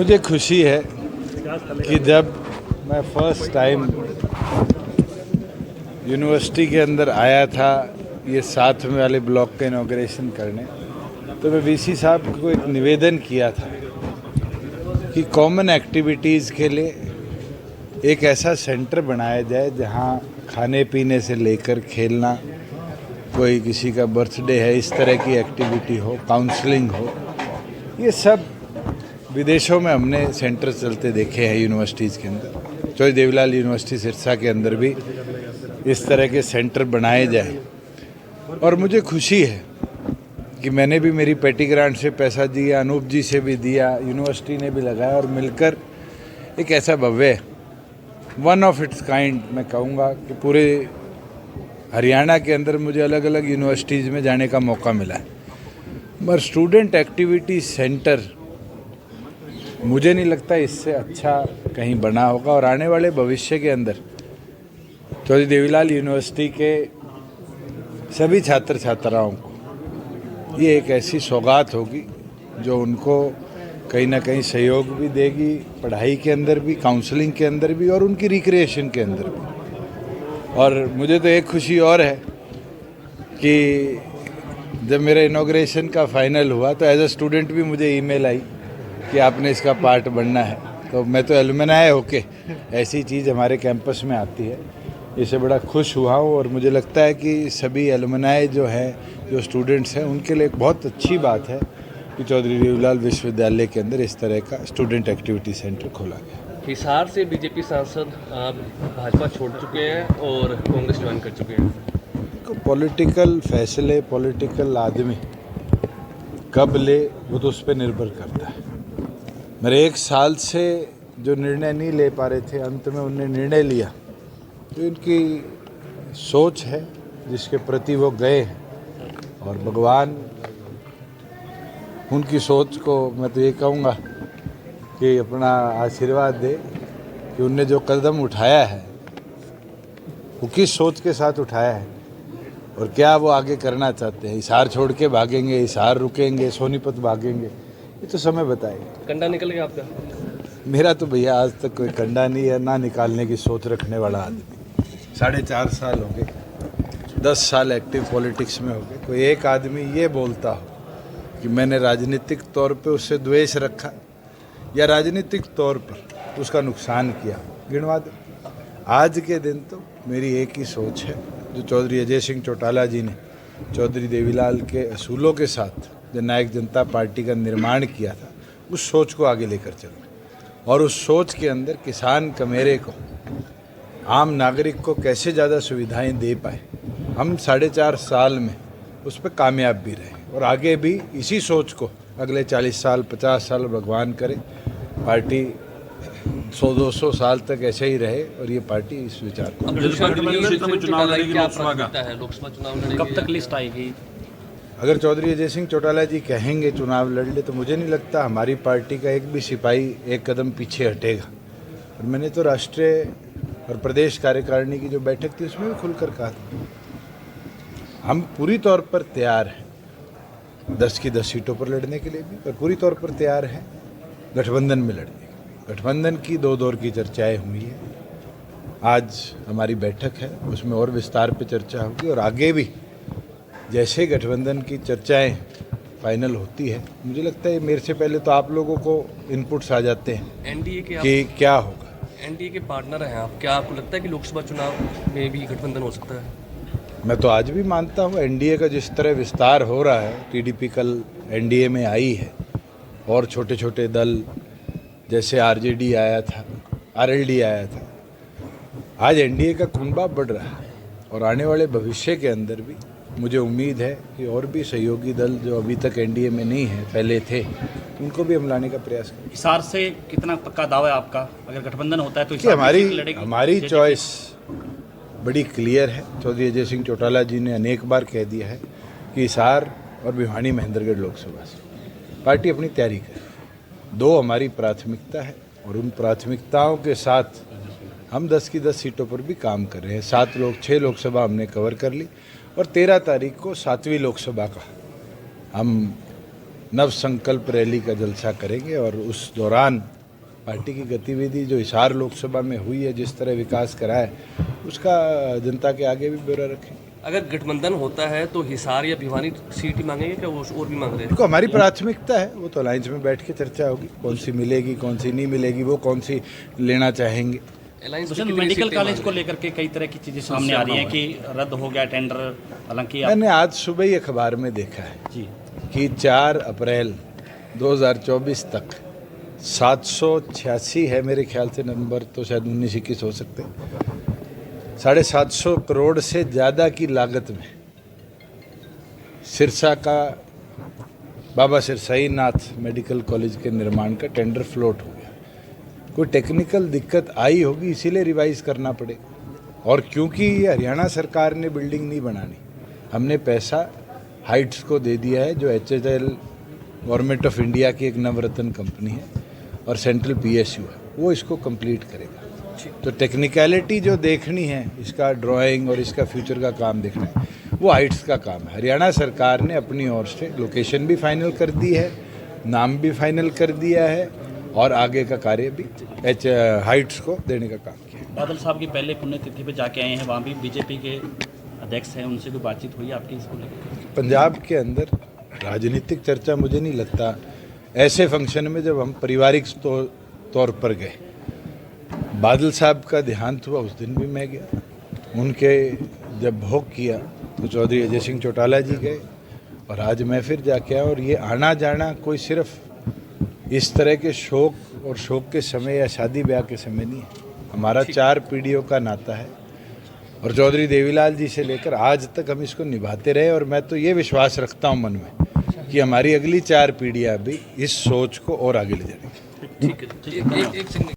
मुझे खुशी है कि जब मैं फर्स्ट टाइम यूनिवर्सिटी के अंदर आया था ये 7 में वाले ब्लॉक का इनॉग्रेशन करने, तो मैं वीसी साहब को एक निवेदन किया था कि कॉमन एक्टिविटीज़ के लिए एक ऐसा सेंटर बनाया जाए जहां खाने पीने से लेकर खेलना, कोई किसी का बर्थडे है इस तरह की एक्टिविटी हो, काउंसलिंग हो। ये सब विदेशों में हमने सेंटर चलते देखे हैं यूनिवर्सिटीज़ के अंदर। चौधरी देवीलाल यूनिवर्सिटी सिरसा के अंदर भी इस तरह के सेंटर बनाए जाए। और मुझे खुशी है कि मैंने भी मेरी पेटी ग्रांट से पैसा दिया, अनूप जी से भी दिया, यूनिवर्सिटी ने भी लगाया और मिलकर एक ऐसा भव्य वन ऑफ इट्स काइंड मैं कहूँगा कि पूरे हरियाणा के अंदर मुझे अलग अलग यूनिवर्सिटीज़ में जाने का मौका मिला है। मगर स्टूडेंट एक्टिविटी सेंटर मुझे नहीं लगता इससे अच्छा कहीं बना होगा। और आने वाले भविष्य के अंदर चौधरी देवीलाल यूनिवर्सिटी के सभी छात्र छात्राओं को ये एक ऐसी सौगात होगी जो उनको कहीं ना कहीं सहयोग भी देगी, पढ़ाई के अंदर भी, काउंसलिंग के अंदर भी और उनकी रिक्रिएशन के अंदर भी। और मुझे तो एक खुशी और है कि जब मेरा इनॉग्रेशन का फाइनल हुआ तो एज अ स्टूडेंट भी मुझे ईमेल आई कि आपने इसका पार्ट बनना है। तो मैं तो एलुमनाई होके ऐसी चीज़ हमारे कैंपस में आती है, इससे बड़ा खुश हुआ हूँ। और मुझे लगता है कि सभी एलुमनाई जो हैं, जो स्टूडेंट्स हैं, उनके लिए एक बहुत अच्छी बात है कि चौधरी देवीलाल विश्वविद्यालय के अंदर इस तरह का स्टूडेंट एक्टिविटी सेंटर खोला गया। हिसार से बीजेपी सांसद भाजपा छोड़ चुके हैं और कांग्रेस ज्वाइन कर चुके हैं। तो पॉलिटिकल फैसले पॉलिटिकल आदमी कब ले वो तो उस पर निर्भर करता है। मेरे 1 साल से जो निर्णय नहीं ले पा रहे थे, अंत में उन्होंने निर्णय लिया। तो इनकी सोच है जिसके प्रति वो गए हैं और भगवान उनकी सोच को मैं तो ये कहूँगा कि अपना आशीर्वाद दे कि उनने जो कदम उठाया है वो किस सोच के साथ उठाया है और क्या वो आगे करना चाहते हैं। हिसार छोड़ के भागेंगे, हिसार रुकेंगे, सोनीपत भागेंगे, ये तो समय बताएगा। कंडा निकल गया आपका? मेरा तो भैया आज तक कोई कंडा नहीं है, ना निकालने की सोच रखने वाला आदमी। 4.5 साल हो गए, 10 साल एक्टिव पॉलिटिक्स में हो गए। कोई एक आदमी ये बोलता हो कि मैंने राजनीतिक तौर पे उससे द्वेष रखा या राजनीतिक तौर पर उसका नुकसान किया, गिनवा दो। आज के दिन तो मेरी एक ही सोच है, जो चौधरी अजय सिंह चौटाला जी ने चौधरी देवीलाल के असूलों के साथ जननायक जनता पार्टी का निर्माण किया था, उस सोच को आगे लेकर चलना। और उस सोच के अंदर किसान कमेरे को, आम नागरिक को कैसे ज़्यादा सुविधाएं दे पाए, हम 4.5 साल में उस पर कामयाब भी रहे और आगे भी इसी सोच को अगले 40 साल 50 साल भगवान करे पार्टी 100-200 साल तक ऐसे ही रहे और ये पार्टी इस विचार को। लोकसभा चुनाव कब तक लिस्ट आएगी? अगर चौधरी अजय सिंह चौटाला जी कहेंगे चुनाव लड़ ले तो मुझे नहीं लगता हमारी पार्टी का एक भी सिपाही एक कदम पीछे हटेगा। और मैंने तो राष्ट्रीय और प्रदेश कार्यकारिणी की जो बैठक थी उसमें भी खुलकर कहा था हम पूरी तौर पर तैयार हैं 10 की 10 सीटों पर लड़ने के लिए भी, और पूरी तौर पर तैयार हैं गठबंधन में लड़ने के लिए। गठबंधन की 2 दौर की चर्चाएं हुई है, आज हमारी बैठक है उसमें और विस्तार पे चर्चा होगी। और आगे भी जैसे गठबंधन की चर्चाएं फाइनल होती है, मुझे लगता है मेरे से पहले तो आप लोगों को इनपुट्स आ जाते हैं एनडीए के कि क्या होगा। एनडीए के पार्टनर हैं आप, क्या आपको लगता है कि लोकसभा चुनाव में भी गठबंधन हो सकता है? मैं तो आज भी मानता हूँ एनडीए का जिस तरह विस्तार हो रहा है, टीडीपी कल एनडीए में आई है और छोटे छोटे दल जैसे आरजेडी आया था, आरएलडी आया था, आज एनडीए का कुनबा बढ़ रहा है। और आने वाले भविष्य के अंदर भी मुझे उम्मीद है कि और भी सहयोगी दल जो अभी तक एनडीए में नहीं है, पहले थे, उनको भी हम लाने का प्रयास करें। हिसार से कितना पक्का दावा है आपका? अगर गठबंधन होता है तो हमारी चॉइस बड़ी क्लियर है। चौधरी अजय सिंह चौटाला जी ने अनेक बार कह दिया है कि हिसार और भिवानी महेंद्रगढ़ लोकसभा से पार्टी अपनी तैयारी करे। 2 हमारी प्राथमिकता है और उन प्राथमिकताओं के साथ हम 10 की 10 सीटों पर भी काम कर रहे हैं। 6 लोकसभा हमने कवर कर ली और 13 तारीख को 7वीं लोकसभा का हम नव संकल्प रैली का जलसा करेंगे और उस दौरान पार्टी की गतिविधि जो हिसार लोकसभा में हुई है, जिस तरह विकास करा है, उसका जनता के आगे भी ब्यौरा रखेंगे। अगर गठबंधन होता है तो हिसार या भिवानी सीट ही मांगेंगे क्या, वो और भी मांग रहे हैं? देखो, हमारी प्राथमिकता है, वो तो अलायंस में बैठ के चर्चा होगी, कौन सी मिलेगी कौन सी नहीं मिलेगी, वो कौन सी लेना चाहेंगे। अलायंस भूषण, मेडिकल कॉलेज को लेकर के कई तरह की चीजें सामने आ रही हैं कि रद्द हो गया टेंडर, हालांकि मैंने आज सुबह ही अखबार में देखा है जी कि 4 अप्रैल 2024 तक 786 है मेरे ख्याल से, नंबर तो शायद 19-21 हो सकते हैं, 750 करोड़ से ज़्यादा की लागत में सिरसा का बाबा सिरसाई नाथ मेडिकल कॉलेज के निर्माण का टेंडर फ्लोट हो गया। कोई टेक्निकल दिक्कत आई होगी, इसीलिए रिवाइज करना पड़ेगा। और क्योंकि ये हरियाणा सरकार ने बिल्डिंग नहीं बनानी, हमने पैसा हाइट्स को दे दिया है, जो HHL गवर्नमेंट ऑफ इंडिया की एक नवरत्न कंपनी है और सेंट्रल PSU है, वो इसको कंप्लीट करेगा। तो टेक्निकलिटी जो देखनी है, इसका ड्राइंग और इसका फ्यूचर का काम देखना है, वो हाइट्स का काम है। हरियाणा सरकार ने अपनी ओर से लोकेशन भी फाइनल कर दी है, नाम भी फाइनल कर दिया है और आगे का कार्य भी हाइट्स को देने का काम किया है। बादल साहब की पहले पुण्यतिथि पे जाके आए हैं, वहाँ भी बीजेपी के अध्यक्ष हैं, उनसे कोई बातचीत हुई आपकी इसको लेकर? पंजाब के अंदर राजनीतिक चर्चा मुझे नहीं लगता ऐसे फंक्शन में, जब हम पारिवारिक तौर पर गए। बादल साहब का देहांत हुआ, उस दिन भी मैं गया, उनके जब भोग किया तो चौधरी अजय सिंह चौटाला जी गए और आज मैं फिर जाके आया। और ये आना जाना कोई सिर्फ इस तरह के शोक और शोक के समय या शादी ब्याह के समय नहीं है, हमारा 4 पीढ़ियों का नाता है और चौधरी देवीलाल जी से लेकर आज तक हम इसको निभाते रहे। और मैं तो ये विश्वास रखता हूँ मन में कि हमारी अगली 4 पीढ़ियाँ भी इस सोच को और आगे ले जाएंगी। ठीक है, एक